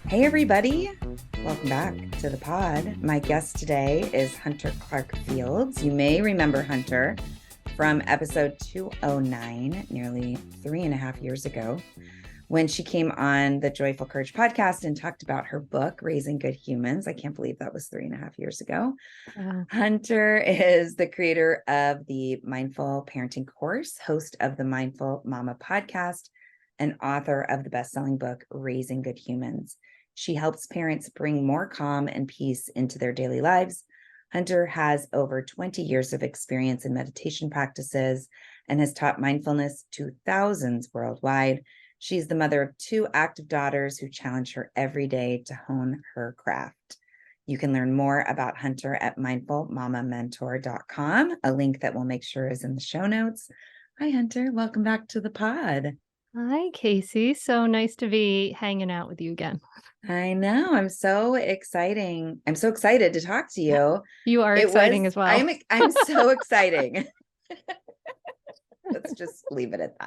Hey, everybody. Welcome back to the pod. My guest today is Hunter Clarke-Fields. You may remember Hunter from episode 209, nearly 3.5 years ago, when she came on the Joyful Courage podcast and talked about her book, Raising Good Humans. I can't believe that was 3.5 years ago. Wow. Hunter is the creator of the Mindful Parenting course, host of the Mindful Mama podcast, and author of the best-selling book, Raising Good Humans. She helps parents bring more calm and peace into their daily lives. Hunter has over 20 years of experience in meditation practices and has taught mindfulness to thousands worldwide. She's the mother of 2 active daughters who challenge her every day to hone her craft. You can learn more about Hunter at mindfulmamamentor.com, a link that we'll make sure is in the show notes. Hi, Hunter. Welcome back to the pod. Hi, Casey. So nice to be hanging out with you again. I know. I'm so exciting. I'm so excited to talk to you. You are exciting as well. I'm so exciting. Let's just leave it at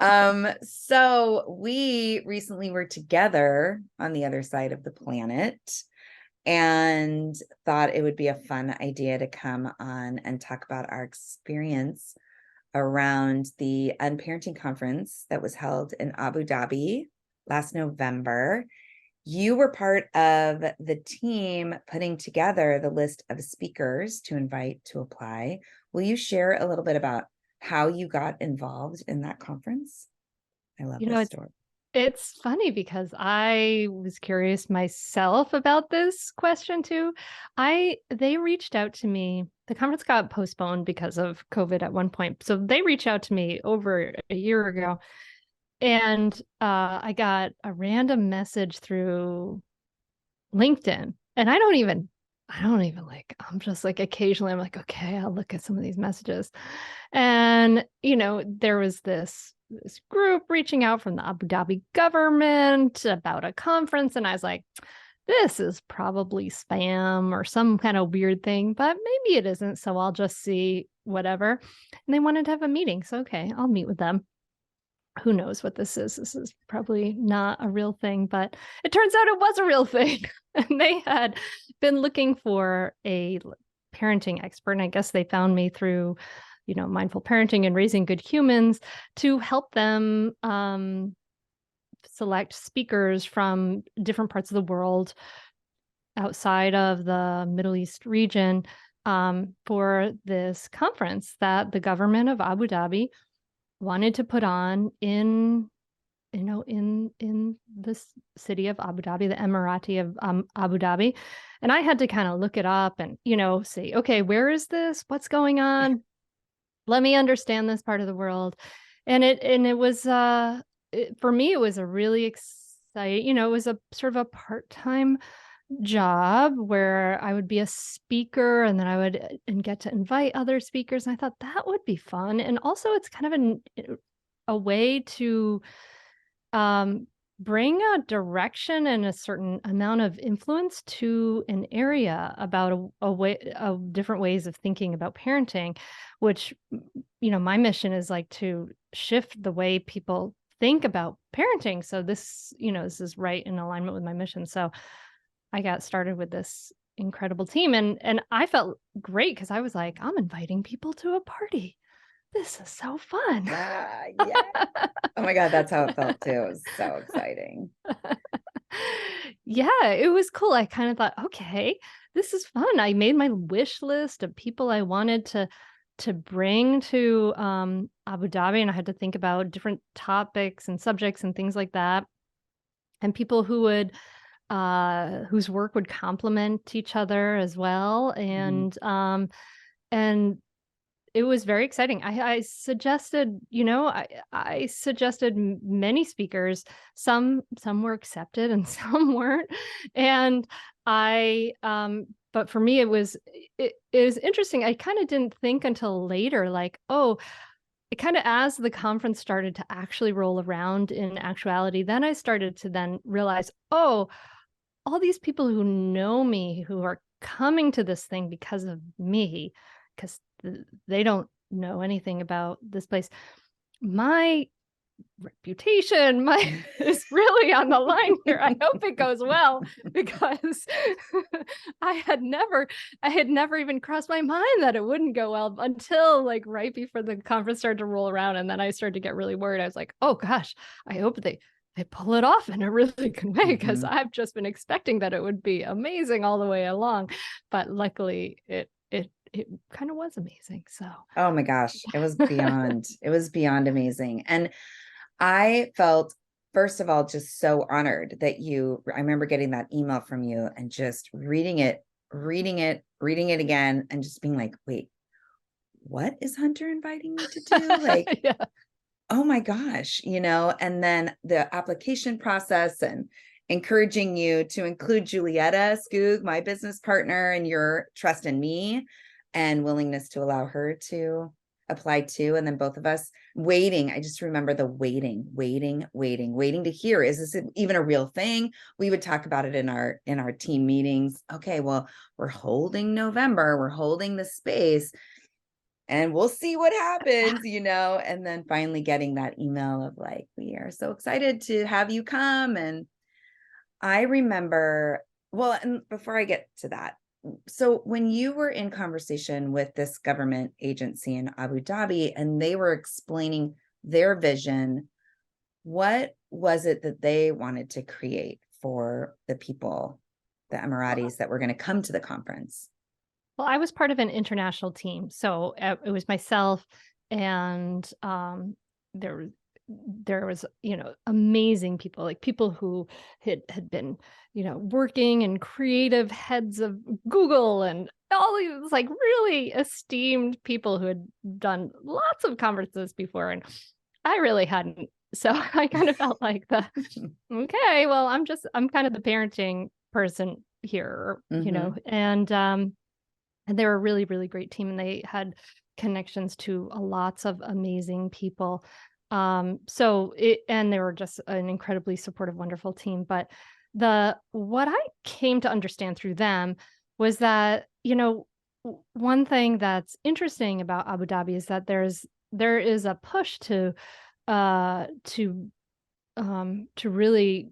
that. So we recently were together on the other side of the planet and thought it would be a fun idea to come on and talk about our experience around the Unparenting conference that was held in Abu Dhabi last November. You were part of the team putting together the list of speakers to invite to apply. Will you share a little bit about how you got involved in that conference? I love this story. It's funny because I was curious myself about this question too. They reached out to me. The conference got postponed because of COVID at one point. So they reached out to me over a year ago. And I got a random message through LinkedIn. And I don't even I'm just like occasionally I'm like, okay, I'll look at some of these messages. And, there was this group reaching out from the Abu Dhabi government about a conference. And I was like, this is probably spam or some kind of weird thing, but maybe it isn't. So I'll just see whatever. And they wanted to have a meeting. So, okay, I'll meet with them. Who knows what this is? This is probably not a real thing, but it turns out it was a real thing. And they had been looking for a parenting expert. And I guess they found me through, mindful parenting and raising good humans to help them select speakers from different parts of the world outside of the Middle East region for this conference that the government of Abu Dhabi wanted to put on in this city of Abu Dhabi, the Emirati of Abu Dhabi. And I had to kind of look it up and, see, okay, where is this? What's going on? Let me understand this part of the world. And it was, for me, it was a really exciting, it was a sort of a part-time job where I would be a speaker and then I would and get to invite other speakers. And I thought that would be fun. And also it's kind of a way to bring a direction and a certain amount of influence to an area about a way of different ways of thinking about parenting, which, my mission is like to shift the way people think about parenting. So this is right in alignment with my mission. So I got started with this incredible team and I felt great because I was like, I'm inviting people to a party. This is so fun. Yeah. Oh my God, that's how it felt too. It was so exciting. Yeah, it was cool. I kind of thought, okay, this is fun. I made my wish list of people I wanted to bring to Abu Dhabi, and I had to think about different topics and subjects and things like that, and people who would whose work would complement each other as well. And it was very exciting. I suggested, I suggested many speakers. Some were accepted and some weren't. And but for me, it was interesting. I kind of didn't think until later, like, oh, it kind of as the conference started to actually roll around in actuality, then I started to then realize, oh, all these people who know me, who are coming to this thing because of me, because they don't know anything about this place. My reputation is really on the line here. I hope it goes well, because I had never even crossed my mind that it wouldn't go well until like right before the conference started to roll around. And then I started to get really worried. I was like, oh gosh, I hope they pull it off in a really good way, because I've just been expecting that it would be amazing all the way along. But luckily it kind of was amazing. So oh my gosh, it was beyond amazing. And I felt, first of all, just so honored that I remember getting that email from you and just reading it again, and just being like, wait, what is Hunter inviting me to do? Like, yeah. oh my gosh, and then the application process and encouraging you to include Julietta Skoog, my business partner, and your trust in me and willingness to allow her to apply too. And then both of us waiting. I just remember the waiting to hear, is this even a real thing? We would talk about it in our team meetings. Okay, well, we're holding November, we're holding the space, and we'll see what happens, and then finally getting that email of like, we are so excited to have you come. And I remember, well, and before I get to that, so when you were in conversation with this government agency in Abu Dhabi and they were explaining their vision, what was it that they wanted to create for the people, the Emiratis that were going to come to the conference? Well, I was part of an international team, so it was myself, and there was amazing people, like people who had been working and creative heads of Google and all these like really esteemed people who had done lots of conferences before, and I really hadn't. So I kind of felt like okay, well, I'm kind of the parenting person here, and they were a really, really great team, and they had connections to lots of amazing people. And they were just an incredibly supportive, wonderful team. But what I came to understand through them was that, one thing that's interesting about Abu Dhabi is that there is a push to really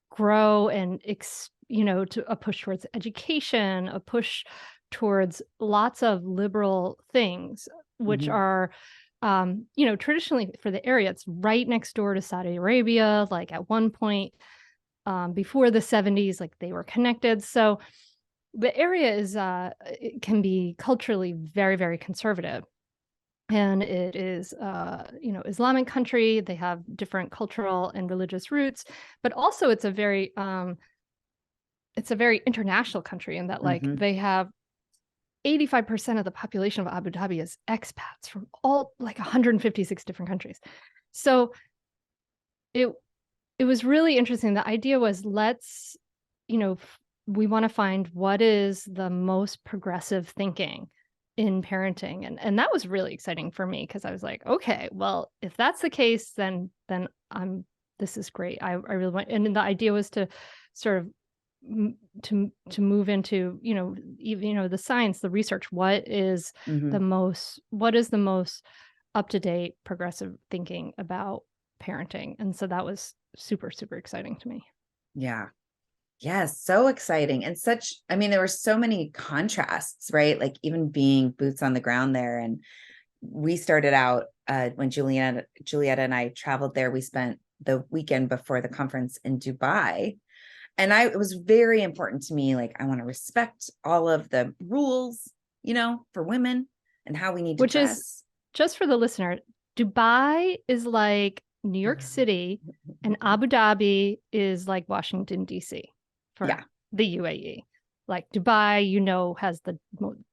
grow and to a push towards education, a push towards lots of liberal things, which are, traditionally for the area, it's right next door to Saudi Arabia. Like at one point, before the 70s, like they were connected. So the area it can be culturally very, very conservative. And it is, Islamic country. They have different cultural and religious roots, but also it's a very international country in that, like, they have 85% of the population of Abu Dhabi is expats from all like 156 different countries. So it was really interesting. The idea was, let's, we want to find what is the most progressive thinking in parenting. And that was really exciting for me, because I was like, okay, well, if that's the case, then this is great. I really want, and the idea was to sort of to move into the science, the research. What is the most up-to-date progressive thinking about parenting? And so that was super, super exciting to me. Yeah. Yes, so exciting. And there were so many contrasts, right? Like even being boots on the ground there. And we started out when Julietta and I traveled there, we spent the weekend before the conference in Dubai. And it was very important to me. Like, I want to respect all of the rules, for women and how we need to dress. Is, just for the listener, Dubai is like New York City, and Abu Dhabi is like Washington, D.C. for the UAE. Like Dubai, has the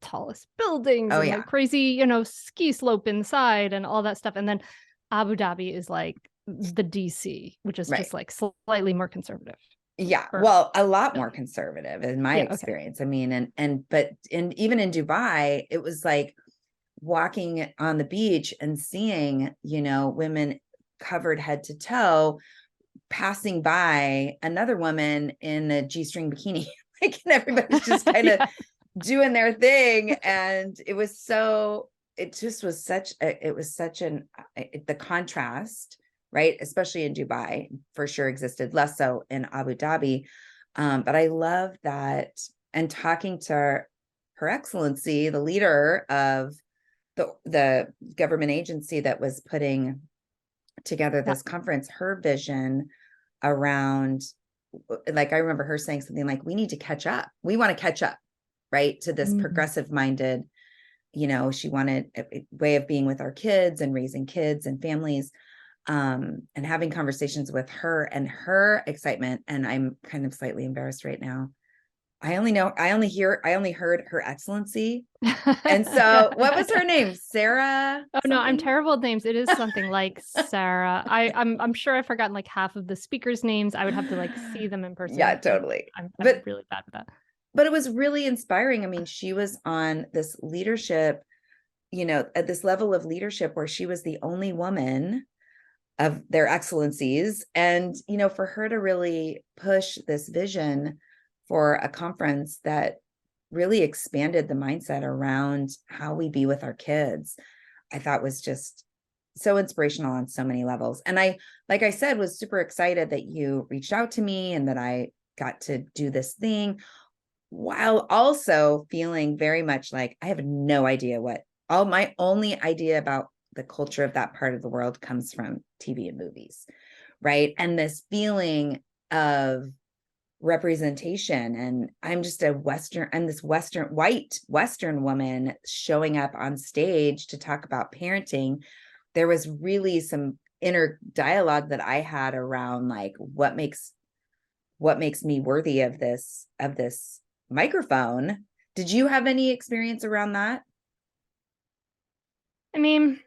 tallest buildings and the crazy, ski slope inside and all that stuff. And then Abu Dhabi is like the DC, which is just like slightly more conservative. Yeah. Well, a lot more conservative in my experience. Okay. But even in Dubai, it was like walking on the beach and seeing, women covered head to toe, passing by another woman in a G-string bikini, like, and everybody's just kind of doing their thing. And the contrast right? Especially in Dubai, for sure existed, less so in Abu Dhabi. But I love that. And talking to Her Excellency, the leader of the government agency that was putting together this conference, her vision around, like, I remember her saying something like, we need to catch up. We want to catch up, right? To this progressive minded, she wanted a way of being with our kids and raising kids and families, and having conversations with her and her excitement. And I'm kind of slightly embarrassed right now. I only heard Her Excellency. And so what was her name? Sarah? Oh no, I'm Something? terrible with names. It is something like Sarah. I'm sure I've forgotten like half of the speakers' names. I would have to like see them in person. Yeah, totally. I'm But really bad with that. it was really inspiring. I mean, she was on this leadership, at this level of leadership where she was the only woman of their excellencies. And, for her to really push this vision for a conference that really expanded the mindset around how we be with our kids, I thought was just so inspirational on so many levels. And I, like I said, was super excited that you reached out to me and that I got to do this thing, while also feeling very much like I have no idea all my only idea about the culture of that part of the world comes from TV and movies, right? And this feeling of representation, and I'm just this white Western woman showing up on stage to talk about parenting. There was really some inner dialogue that I had around like what makes me worthy of this microphone. Did you have any experience around that? I mean,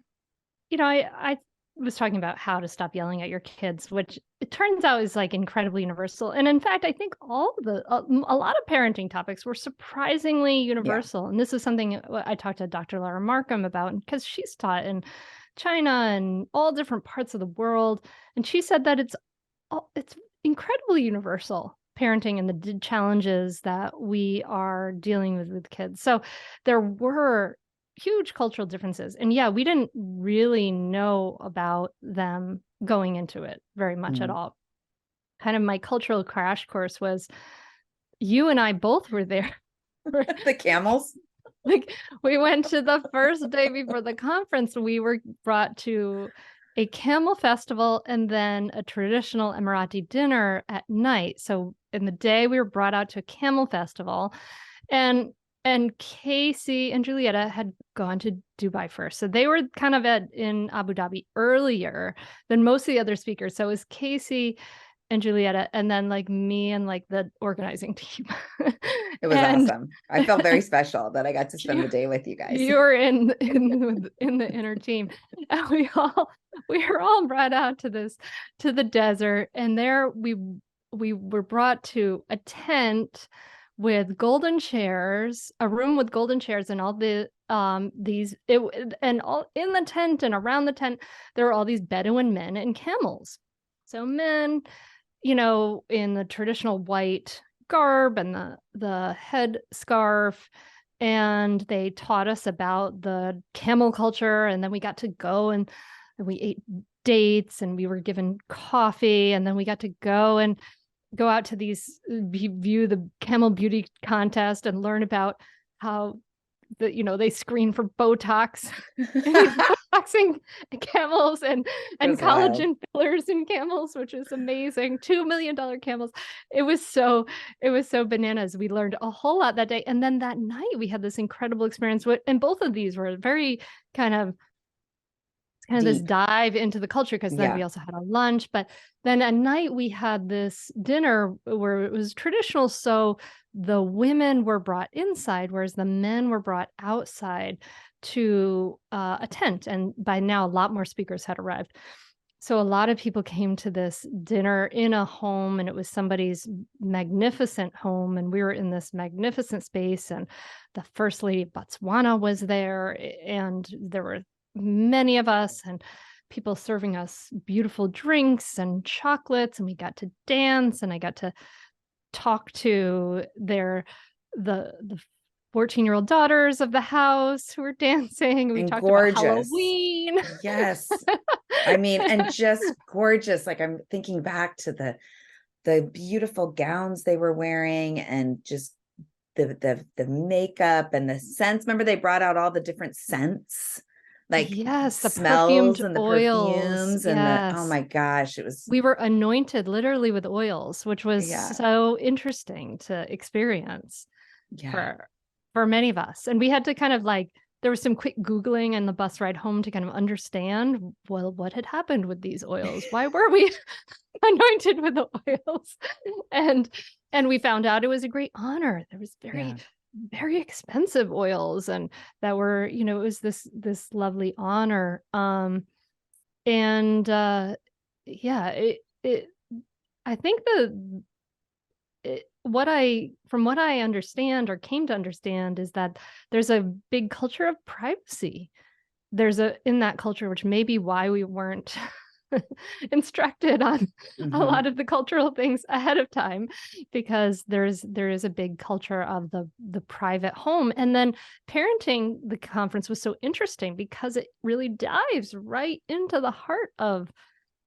I was talking about how to stop yelling at your kids, which it turns out is like incredibly universal. And in fact, I think a lot of parenting topics were surprisingly universal. And this is something I talked to Dr. Laura Markham about, because she's taught in China and all different parts of the world. And she said that it's incredibly universal, parenting and the challenges that we are dealing with kids. So there were huge cultural differences. And yeah, we didn't really know about them going into it very much at all. Kind of my cultural crash course was you and I both were there. The camels? Like, we went to the first day before the conference. We were brought to a camel festival and then a traditional Emirati dinner at night. So in the day, we were brought out to a camel festival, and Casey and Julietta had gone to Dubai first. So they were kind of in Abu Dhabi earlier than most of the other speakers. So it was Casey and Julietta, and then like me and like the organizing team. It was awesome. I felt very special that I got to spend the day with you guys. You were in the inner team. And we were all brought out to the desert. And there we were brought to a tent with golden chairs, a room with golden chairs, and all the and all in the tent and around the tent, there were all these Bedouin men and camels. So men, in the traditional white garb and the head scarf, and they taught us about the camel culture. And then we got to go and we ate dates and we were given coffee, and then we got to go out to view the camel beauty contest and learn about how they screen for Botox boxing camels and collagen fillers in camels, which is amazing. $2 million camels. It was so bananas. We learned a whole lot that day. And then that night we had this incredible experience and both of these were very kind of this dive into the culture, because then we also had a lunch. But then at night we had this dinner where it was traditional. So the women were brought inside, whereas the men were brought outside to a tent. And by now, a lot more speakers had arrived. So a lot of people came to this dinner in a home, and it was somebody's magnificent home. And we were in this magnificent space. And the First Lady of Botswana was there, and there were many of us and people serving us beautiful drinks and chocolates, and we got to dance, and I got to talk to the 14-year-old daughters of the house who were dancing. We And talked about gorgeous. Halloween. Yes. I mean, and just gorgeous. Like I'm thinking back to the beautiful gowns they were wearing, and just the makeup and the scents. Remember they brought out all the different scents, like Yes, the smells perfumed and the oils. perfumes and oh Yes. my gosh, it was, We were anointed literally with oils, which was yeah, so interesting to experience yeah, for many of us. And we had to kind of like, there was some quick Googling in the bus ride home to kind of understand, well, what had happened with these oils? Why were we anointed with the oils? And and we found out it was a great honor. There was yeah, very expensive oils, and that were, it was this lovely honor. And yeah, it I think from what I understand or came to understand is that there's a big culture of privacy. There's in that culture, which may be why we weren't instructed on a hmm, lot of the cultural things ahead of time, because there is a big culture of the private home. And then parenting, the conference was so interesting because it really dives right into the heart of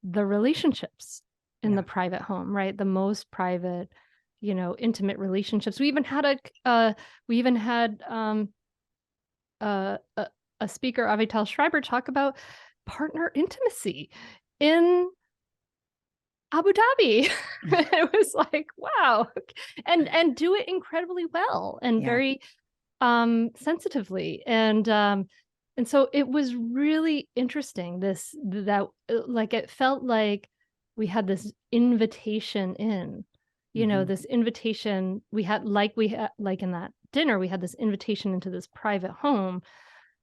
the relationships in the yeah, private home, right? The most private, intimate relationships. We even had a, a speaker, Avital Schreiber, talk about partner intimacy in Abu Dhabi. It was like, wow. And do it incredibly well and yeah, very sensitively. And so it was really interesting, that like it felt like we had this invitation in, hmm, this invitation we had in that dinner, we had this invitation into this private home.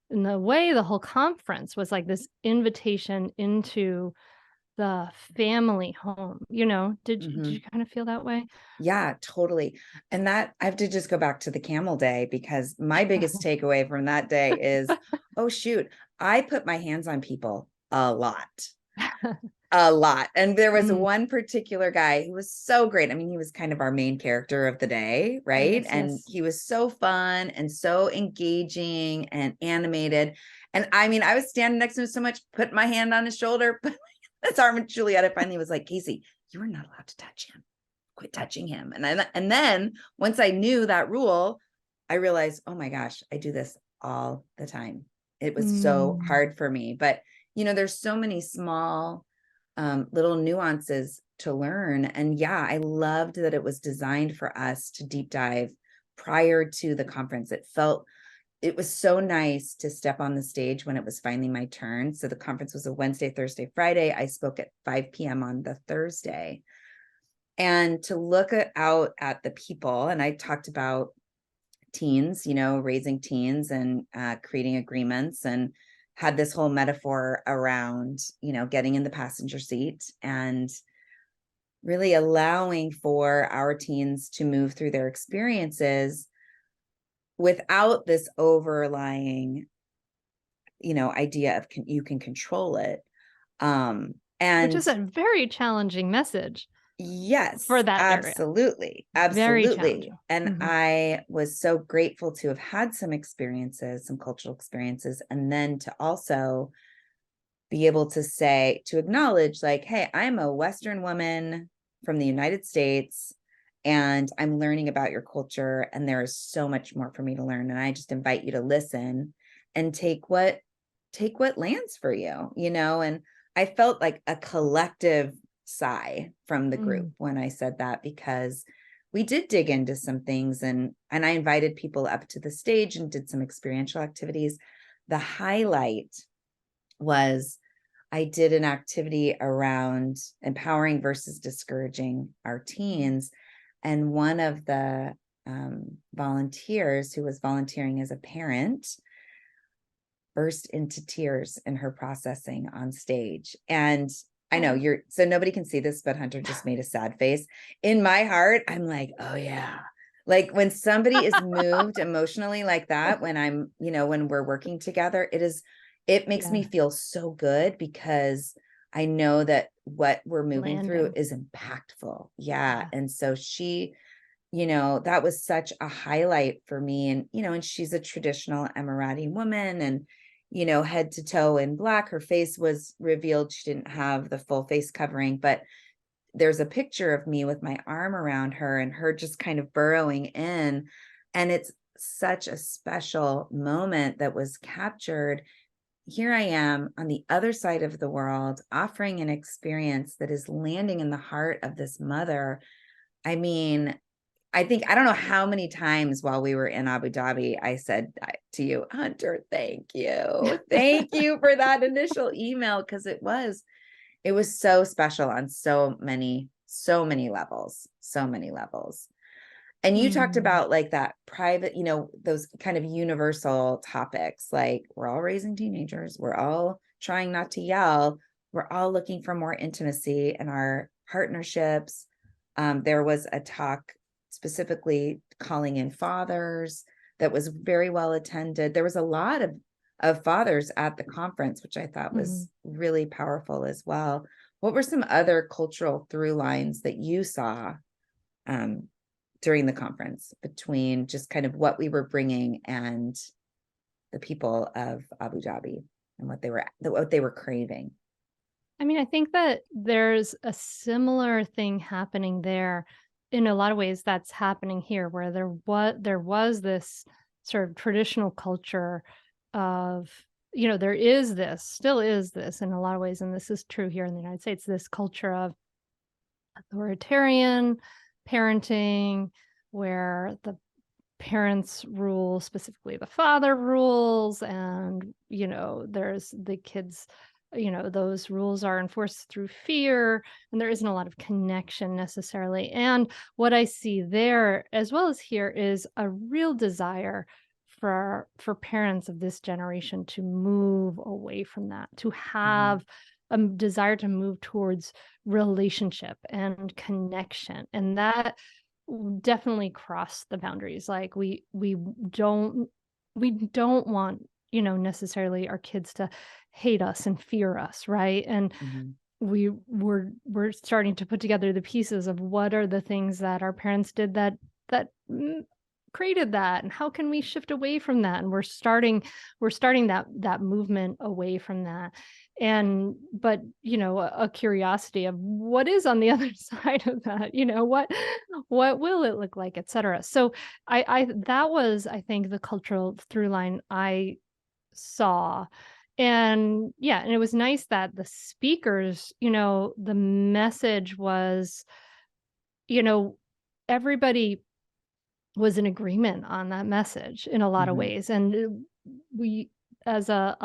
In the way, the whole conference was like this invitation into the family home. Did hmm. you kind of feel that way? Yeah, totally. And that I have to just go back to the camel day, because my biggest takeaway from that day is, oh shoot, I put my hands on people a lot. A lot. And there was Mm. one particular guy who was so great. I mean, he was kind of our main character of the day, right? Yes, And yes. he was so fun and so engaging and animated. And I mean, I was standing next to him so much, put my hand on his shoulder, put his arm, and Julietta finally was like, Casey, you are not allowed to touch him. Quit touching him. And then once I knew that rule, I realized, oh my gosh, I do this all the time. It was so Mm. hard for me. But there's so many small little nuances to learn. And yeah, I loved that it was designed for us to deep dive prior to the conference. It was so nice to step on the stage when it was finally my turn. So the conference was a Wednesday, Thursday, Friday. I spoke at 5 p.m. on the Thursday. And to look out at the people, and I talked about teens, raising teens and creating agreements, and had this whole metaphor around, getting in the passenger seat and really allowing for our teens to move through their experiences without this overlying, idea of you can control it. Which And is a very challenging message for yes, that area. absolutely. Very Absolutely. challenging. And Mhm. I was so grateful to have had some experiences, some cultural experiences, and then to also be able to acknowledge, like, hey, I'm a Western woman from the United States, and I'm learning about your culture, and there is so much more for me to learn. And I just invite you to listen and take what lands for you, and I felt like a collective sigh from the group Mm. when I said that, because we did dig into some things, and I invited people up to the stage and did some experiential activities. The highlight was I did an activity around empowering versus discouraging our teens. And one of the volunteers who was volunteering as a parent burst into tears in her processing on stage. And I know Oh. so nobody can see this, but Hunter just made a sad face. In my heart, I'm like, oh yeah. Like when somebody is moved emotionally like that, when we're working together, it makes me Yeah. feel so good, because I know that what we're moving through Landing. is impactful. Yeah. Yeah. And so she that was such a highlight for me. And, and she's a traditional Emirati woman and, head to toe in black. Her face was revealed. She didn't have the full face covering, but there's a picture of me with my arm around her and her just kind of burrowing in. And it's such a special moment that was captured. Here I am on the other side of the world, offering an experience that is landing in the heart of this mother. I mean, I don't know how many times while we were in Abu Dhabi, I said to you, Hunter, thank you. Thank you for that initial email. Because it was so special on so many levels, so many levels. And you talked about like that private, those kind of universal topics, like we're all raising teenagers. We're all trying not to yell. We're all looking for more intimacy in our partnerships. There was a talk specifically calling in fathers that was very well attended. There was a lot of fathers at the conference, which I thought was really powerful as well. What were some other cultural through lines that you saw during the conference between just kind of what we were bringing and the people of Abu Dhabi and what they were craving? I mean, I think that there's a similar thing happening there in a lot of ways that's happening here, where there was this sort of traditional culture of, there is this, still is this in a lot of ways, and this is true here in the United States, this culture of authoritarian parenting, where the parents rule, specifically the father rules, and there's the kids, those rules are enforced through fear, and there isn't a lot of connection necessarily. And what I see there as well as here is a real desire for parents of this generation to move away from that, to have a desire to move towards relationship and connection. And that definitely crossed the boundaries. Like we don't want, necessarily our kids to hate us and fear us, right? And we're starting to put together the pieces of what are the things that our parents did that created that, and how can we shift away from that? And we're starting that movement away from that. And but a curiosity of what is on the other side of that, what will it look like, etc. So I that was, I think, the cultural through line I saw. And yeah, and it was nice that the speakers, the message was, everybody was in agreement on that message in a lot of ways. And we, as a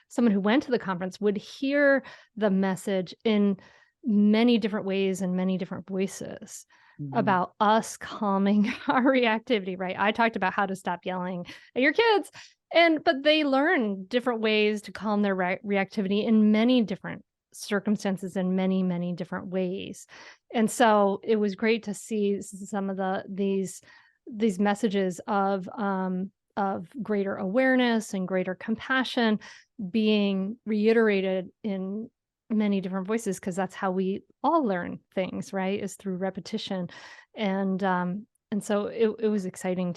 someone who went to the conference, would hear the message in many different ways and many different voices about us calming our reactivity, right? I talked about how to stop yelling at your kids, but they learn different ways to calm their reactivity in many different circumstances in many, many different ways. And so it was great to see some of these messages of greater awareness and greater compassion being reiterated in many different voices, because that's how we all learn things, right? Is through repetition. And so it was exciting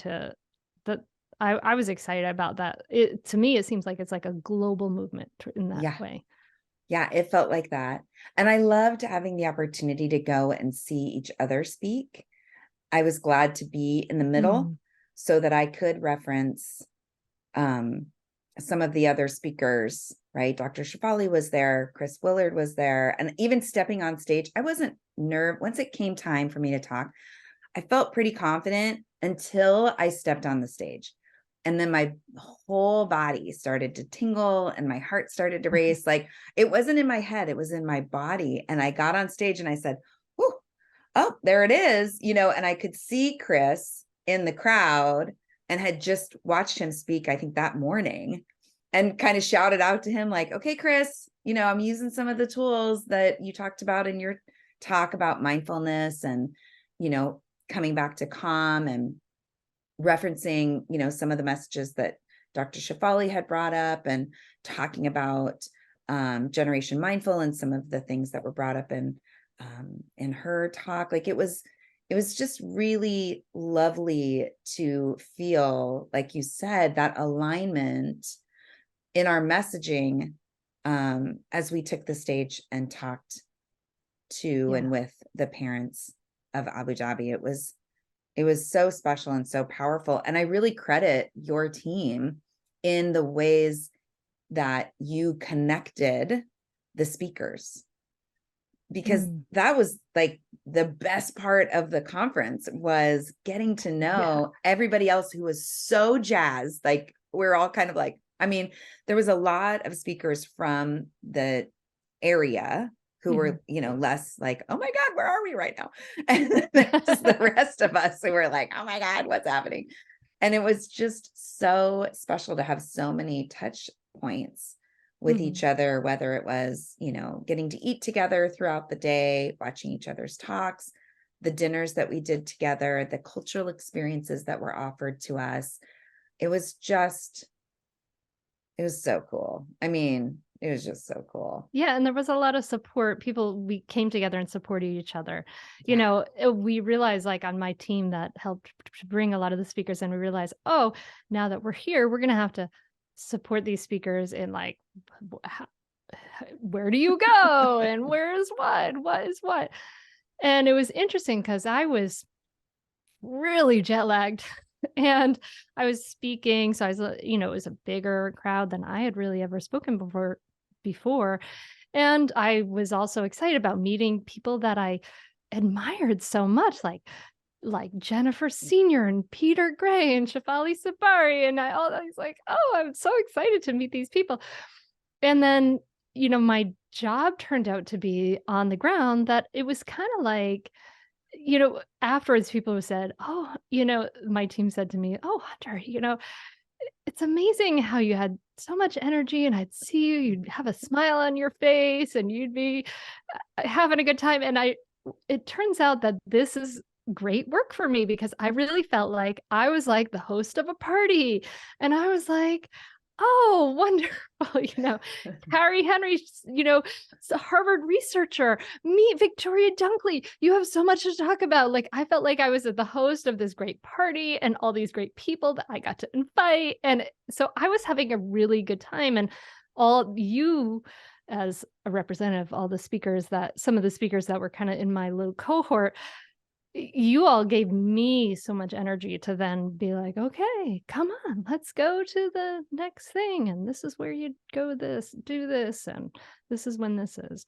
I was excited about that. To me, it seems like it's like a global movement in that way. Yeah, it felt like that. And I loved having the opportunity to go and see each other speak. I was glad to be in the middle so that I could reference some of the other speakers, right? Dr. Shafali was there, Chris Willard was there, and even stepping on stage, I wasn't nervous. Once it came time for me to talk, I felt pretty confident until I stepped on the stage. And then my whole body started to tingle and my heart started to race. Like, it wasn't in my head, it was in my body. And I got on stage and I said, oh, there it is, and I could see Chris in the crowd and had just watched him speak, I think that morning, and kind of shouted out to him like, okay, Chris, I'm using some of the tools that you talked about in your talk about mindfulness and, coming back to calm, and referencing, some of the messages that Dr. Shafali had brought up, and talking about Generation Mindful and some of the things that were brought up in her talk. Like, it was it was just really lovely to feel, like you said, that alignment in our messaging as we took the stage and talked to and with the parents of Abu Dhabi. It was so special and so powerful. And I really credit your team in the ways that you connected the speakers, because that was like the best part of the conference, was getting to know everybody else who was so jazzed. Like, we're all kind of like, I mean, there was a lot of speakers from the area who were, you know, less like, oh my God, where are we right now? And there's the rest of us who were like, oh my God, what's happening? And it was just so special to have so many touch points with each other, whether it was, you know, getting to eat together throughout the day, watching each other's talks, the dinners that we did together, the cultural experiences that were offered to us. It was so cool. I mean, it was just so cool. Yeah, and there was a lot of support. We came together and supported each other. You know, we realized, like, on my team that helped to bring a lot of the speakers, and we realized, oh, now that we're here, we're going to have to support these speakers in, like, where do you go? And where is what is what? And it was interesting because I was really jet lagged. And I was speaking, so I was, you know, it was a bigger crowd than I had really ever spoken before. And I was also excited about meeting people that I admired so much, like Jennifer Senior and Peter Gray and Shafali Sabari. And I was like, oh, I'm so excited to meet these people. And then, you know, my job turned out to be on the ground, that it was kind of like, you know, afterwards people said, oh, you know, my team said to me, oh, Hunter, you know, it's amazing how you had so much energy, and I'd see you, you'd have a smile on your face and you'd be having a good time. And it turns out that this is great work for me, because I really felt like I was like the host of a party. And I was like, oh, wonderful. You know, Carrie Henry, you know, a Harvard researcher, meet Victoria Dunkley. You have so much to talk about. Like, I felt like I was the host of this great party and all these great people that I got to invite. And so I was having a really good time. And all you, as a representative, all the speakers some of the speakers that were kind of in my little cohort, you all gave me so much energy to then be like, okay, come on, let's go to the next thing. And this is where you do this. And this is when this is.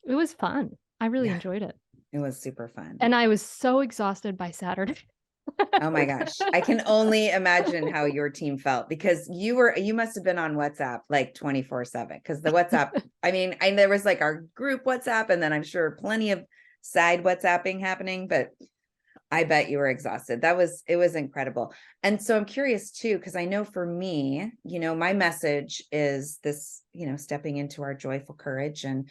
It was fun. I really enjoyed it. It was super fun. And I was so exhausted by Saturday. Oh my gosh. I can only imagine how your team felt, because you must have been on WhatsApp like 24/7, because the WhatsApp, I mean, there was like our group WhatsApp, and then I'm sure plenty of side WhatsApping happening, but I bet you were exhausted. It was incredible. And so I'm curious too, because I know for me, you know, my message is this, you know, stepping into our joyful courage and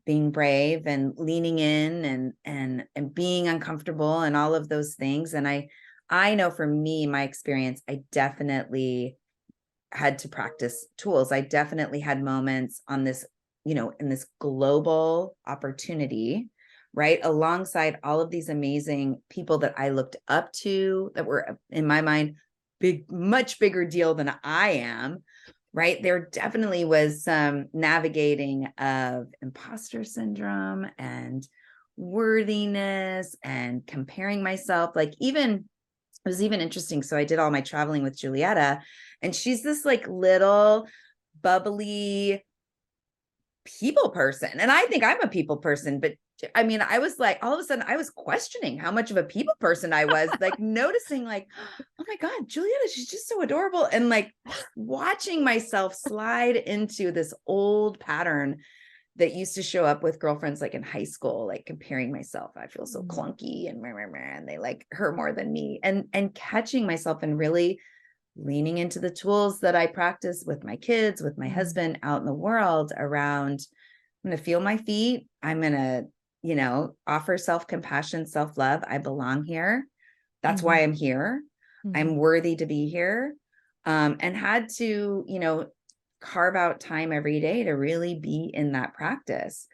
being brave and leaning in and being uncomfortable and all of those things. And I know for me, my experience, I definitely had to practice tools. I definitely had moments on this, you know, in this global opportunity, right, alongside all of these amazing people that I looked up to, that were, in my mind, much bigger deal than I am, right? There definitely was some navigating of imposter syndrome and worthiness and comparing myself. Like, it was even interesting. So I did all my traveling with Julietta, and she's this like little bubbly people person. And I think I'm a people person, but I mean, I was like, all of a sudden I was questioning how much of a people person I was, like noticing like, oh my God, Julietta, she's just so adorable. And like watching myself slide into this old pattern that used to show up with girlfriends, like in high school, like comparing myself. I feel so clunky and they like her more than me, and catching myself and really leaning into the tools that I practice with my kids, with my husband out in the world around, I'm going to feel my feet. I'm going to, you know, offer self-compassion, self-love. I belong here. That's why I'm here. I'm worthy to be here. And had to, you know, carve out time every day to really be in that practice.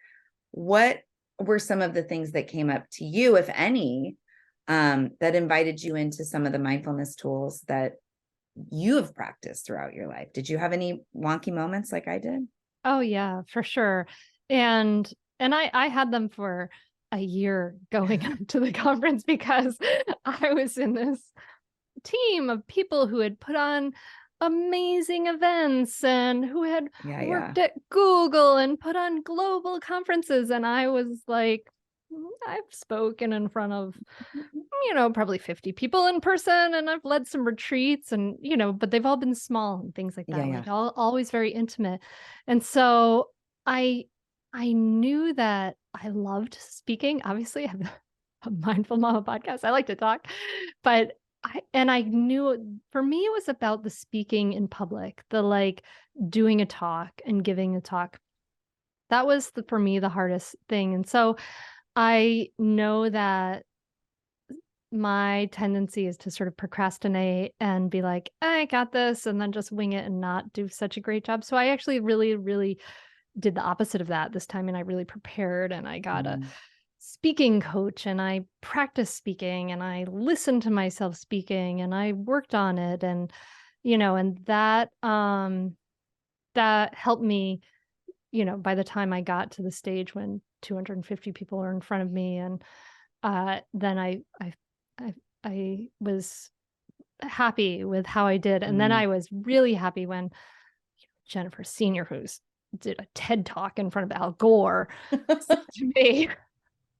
What were some of the things that came up to you, if any, that invited you into some of the mindfulness tools that you have practiced throughout your life? Did you have any wonky moments like I did? Oh yeah, for sure. And I had them for a year going up to the conference because I was in this team of people who had put on amazing events and who had worked at Google and put on global conferences. And I was like, I've spoken in front of, probably 50 people in person, and I've led some retreats and, but they've all been small and things like that, like always very intimate. And so I knew that I loved speaking. Obviously, I have a Mindful Mama podcast. I like to talk, but I knew for me, it was about the speaking in public, the like doing a talk and giving a talk. That was for me, the hardest thing. And so I know that my tendency is to sort of procrastinate and be like, I got this, and then just wing it and not do such a great job. So I actually really, really did the opposite of that this time. And I really prepared, and I got a speaking coach, and I practiced speaking, and I listened to myself speaking, and I worked on it. And, and that helped me, by the time I got to the stage when 250 people are in front of me. And then I was happy with how I did. And then I was really happy when Jennifer Senior, who's did a TED Talk in front of Al Gore, said to me,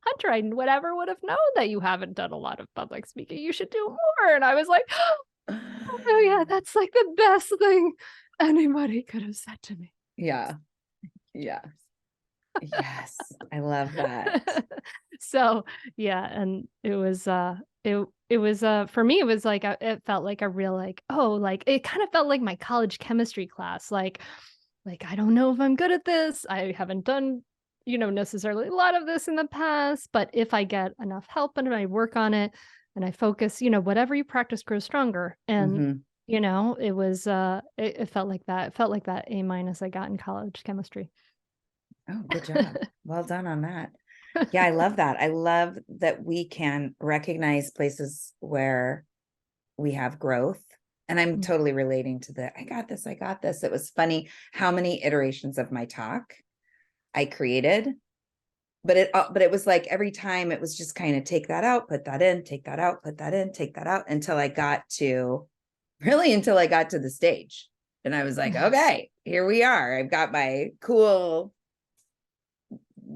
Hunter, I whatever would have known that you haven't done a lot of public speaking. You should do more. And I was like, oh yeah, that's like the best thing anybody could have said to me. Yeah. Yeah. Yes. I love that. So yeah. And it was, it was, for me, it was like, it felt like a real, like, oh, like, it kind of felt like my college chemistry class. Like, I don't know if I'm good at this. I haven't done, necessarily a lot of this in the past, but if I get enough help and I work on it and I focus, whatever you practice grows stronger. And, it was, it felt like that. It felt like that A- I got in college chemistry. Oh, good job. Well done on that. Yeah, I love that. I love that we can recognize places where we have growth. And I'm totally relating to I got this. I got this. It was funny how many iterations of my talk I created, but it was like every time it was just kind of take that out, put that in, take that out, put that in, take that out, until I got to the stage. And I was like, okay, here we are. I've got my cool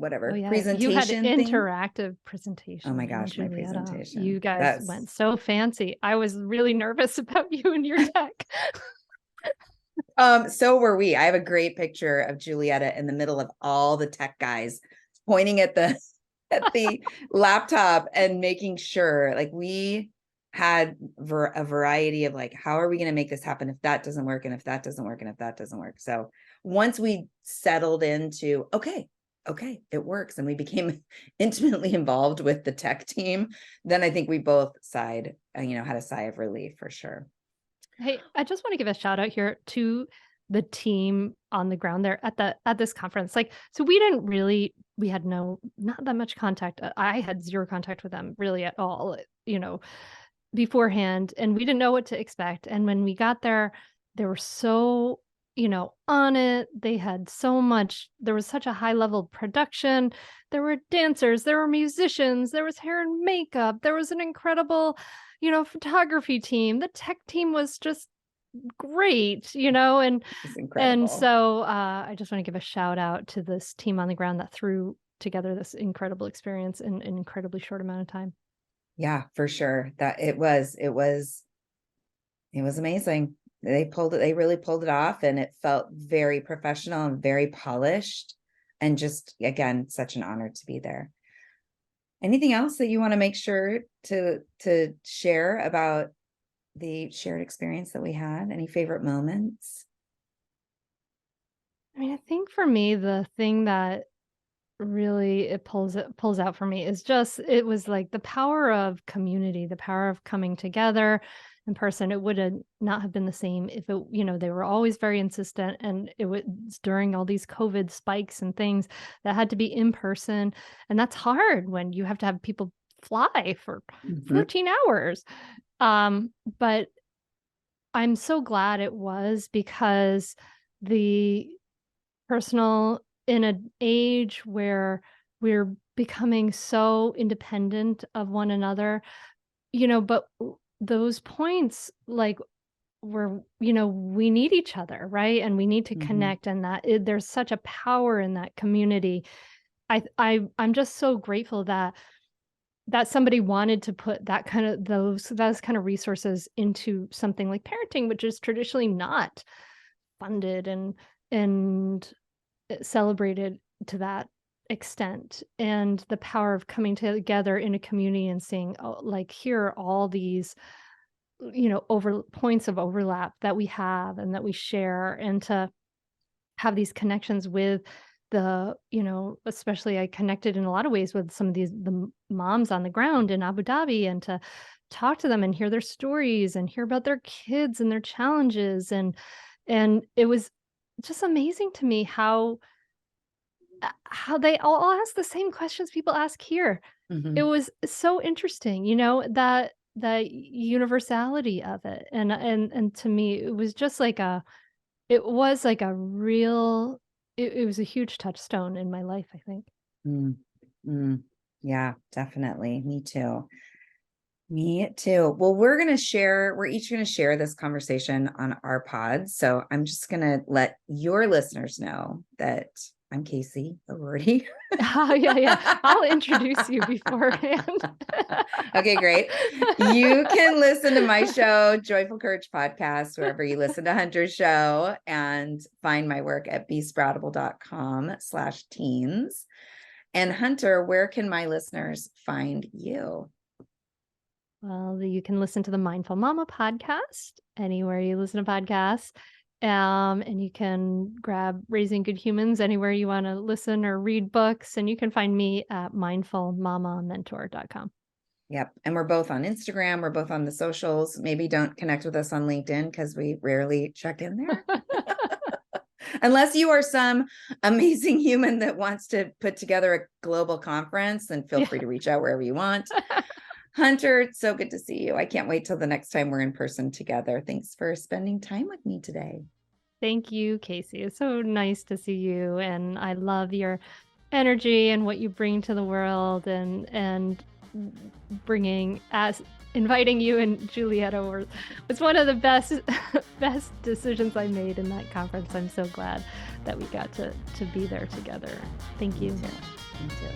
presentation. You had an interactive presentation. Oh my gosh, my presentation. You guys went so fancy. I was really nervous about you and your tech. So were we. I have a great picture of Julietta in the middle of all the tech guys pointing at the laptop and making sure, like, we had a variety of like, how are we going to make this happen if that doesn't work, and if that doesn't work, and if that doesn't work. So once we settled into, okay, it works, and we became intimately involved with the tech team, then I think we both sighed, had a sigh of relief for sure. Hey, I just want to give a shout out here to the team on the ground there at this conference. Like, so we had not that much contact. I had zero contact with them really at all, beforehand, and we didn't know what to expect. And when we got there, they were so, on it. They had there was such a high level of production. There were dancers, there were musicians, there was hair and makeup, there was an incredible, photography team. The tech team was just great, and so I just want to give a shout out to this team on the ground that threw together this incredible experience in an incredibly short amount of time. Yeah, for sure. That it was amazing. They really pulled it off, and it felt very professional and very polished, and just, again, such an honor to be there. Anything else that you want to make sure to share about the shared experience that we had? Any favorite moments? I mean, I think for me, the thing that really it pulls out for me is just, it was like the power of community, the power of coming together in person. It would have not have been the same if it, they were always very insistent, and it was during all these COVID spikes and things that had to be in person. And that's hard when you have to have people fly for 14 hours. But I'm so glad it was, because the personal, in an age where we're becoming so independent of one another, but those points, like, where, we need each other, right? And we need to connect, and there's such a power in that community. I'm just so grateful that somebody wanted to put those kind of resources into something like parenting, which is traditionally not funded and celebrated to that extent. And the power of coming together in a community and seeing, oh, like, here are all these, over points of overlap that we have and that we share, and to have these connections with the, especially I connected in a lot of ways with some of the moms on the ground in Abu Dhabi, and to talk to them and hear their stories and hear about their kids and their challenges. And it was just amazing to me how they all ask the same questions people ask here. It was so interesting, that universality of it. And to me, it was just like it was like a real, it was a huge touchstone in my life, I think. Yeah, definitely. Me too. Well, we're each going to share this conversation on our pod. So I'm just going to let your listeners know that I'm Casey O'Rourke. Oh, yeah. I'll introduce you beforehand. Okay, great. You can listen to my show, Joyful Courage Podcast, wherever you listen to Hunter's show, and find my work at besproutable.com/teens. And Hunter, where can my listeners find you? Well, you can listen to the Mindful Mama podcast anywhere you listen to podcasts. And you can grab Raising Good Humans anywhere you want to listen or read books. And you can find me at mindfulmamamentor.com. Yep. And we're both on Instagram. We're both on the socials. Maybe don't connect with us on LinkedIn because we rarely check in there. Unless you are some amazing human that wants to put together a global conference, then feel free to reach out wherever you want. Hunter, it's so good to see you. I can't wait till the next time we're in person together. Thanks for spending time with me today. Thank you, Casey. It's so nice to see you. And I love your energy and what you bring to the world, and inviting you and Juliet over was one of the best decisions I made in that conference. I'm so glad that we got to be there together. Thank you. Me too.